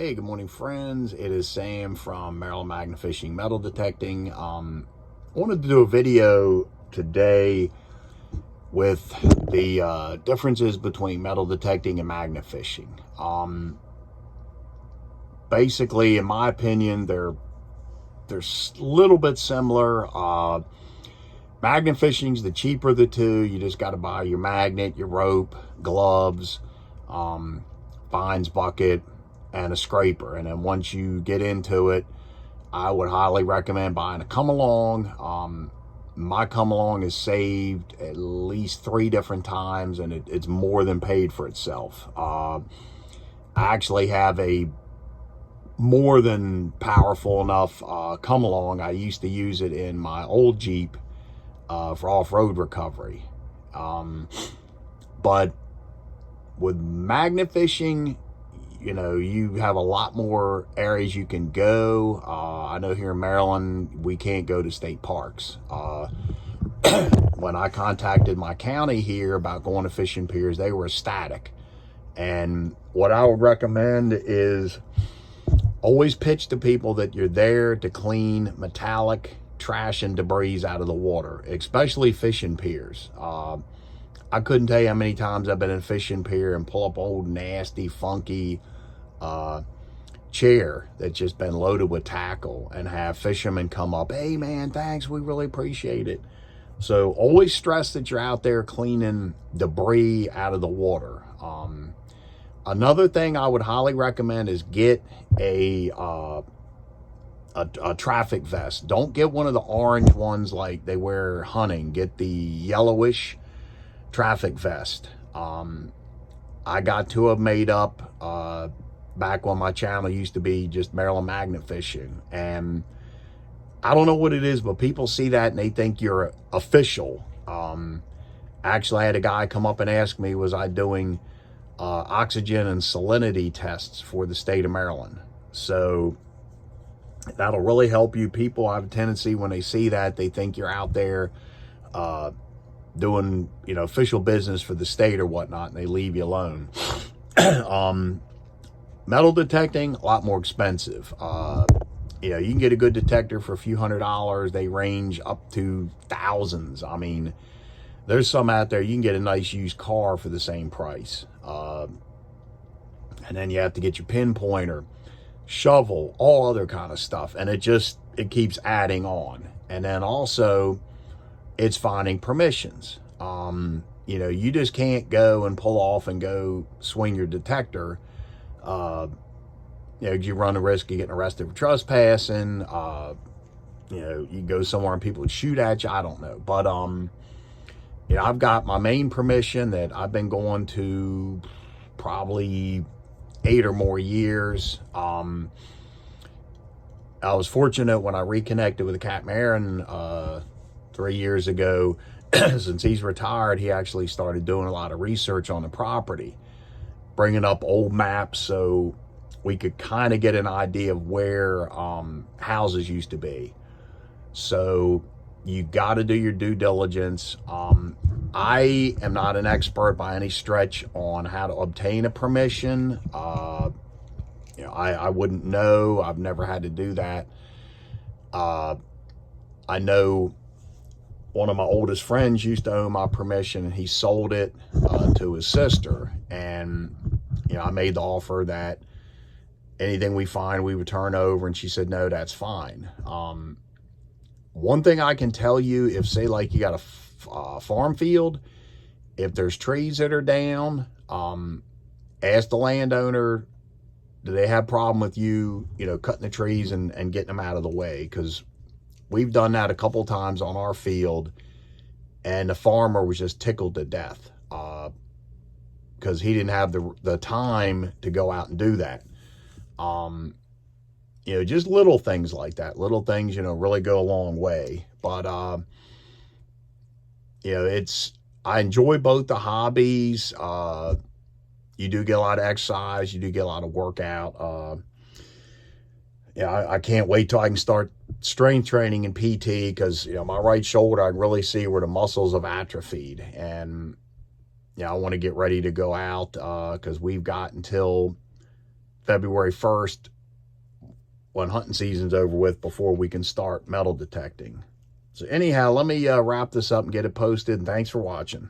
Hey, good morning, friends. It is Sam from Maryland Magna Fishing Metal Detecting. I wanted to do a video today with the differences between metal detecting and magna fishing. Basically, in my opinion, they're a little bit similar. Magnet fishing's the cheaper of the two. You just got to buy your magnet, your rope, gloves, fines bucket, and a scraper. And then once you get into it, I would highly recommend buying a come along. My come along is saved at least 3 different times, and it's more than paid for itself. I actually have a more than powerful enough come along. I used to use it in my old Jeep for off-road recovery. But with magnet fishing, you have a lot more areas you can go. I know here in Maryland, we can't go to state parks. When I contacted my county here about going to fishing piers, they were ecstatic. And what I would recommend is always pitch to people that you're there to clean metallic trash and debris out of the water, especially fishing piers. I couldn't tell you how many times I've been in a fishing pier and pull up old nasty funky chair that's just been loaded with tackle and have fishermen come up, hey man, thanks, we really appreciate it. So always stress that you're out there cleaning debris out of the water. Another thing I would highly recommend is get a traffic vest. Don't get one of the orange ones like they wear hunting. Get the yellowish traffic vest. I got 2 of them made up back when my channel used to be just Maryland Magnet Fishing. And I don't know what it is, but people see that and they think you're official. Actually, I had a guy come up and ask me, was I doing oxygen and salinity tests for the state of Maryland? So that'll really help you. People have a tendency when they see that, they think you're out there doing, official business for the state or whatnot, and they leave you alone. Metal detecting, a lot more expensive. You can get a good detector for a few $100s. They range up to thousands. I mean, there's some out there, you can get a nice used car for the same price. And then you have to get your pinpointer, shovel, all other kind of stuff. And it keeps adding on. And then also, it's finding permissions. You just can't go and pull off and go swing your detector. You run the risk of getting arrested for trespassing. You go somewhere and people would shoot at you. I don't know. But, I've got my main permission that I've been going to probably 8 or more years. I was fortunate when I reconnected with Captain Aaron 3 years ago. Since he's retired, he actually started doing a lot of research on the property, bringing up old maps so we could kind of get an idea of where houses used to be. So you got to do your due diligence. I am not an expert by any stretch on how to obtain a permission. I wouldn't know. I've never had to do that. I know one of my oldest friends used to own my permission, and he sold it to his sister. And, I made the offer that anything we find, we would turn over. And she said, no, that's fine. One thing I can tell you, if say like you got a farm field, if there's trees that are down, ask the landowner, do they have a problem with you, cutting the trees and getting them out of the way? Because we've done that a couple times on our field, and the farmer was just tickled to death because he didn't have the time to go out and do that. Just little things like that. Little things, really go a long way. But, I enjoy both the hobbies. You do get a lot of exercise. You do get a lot of workout. I can't wait till I can start strength training in PT because, my right shoulder, I can really see where the muscles have atrophied. And, I want to get ready to go out because we've got until February 1st, when hunting season's over with, before we can start metal detecting. So anyhow, let me wrap this up and get it posted. And thanks for watching.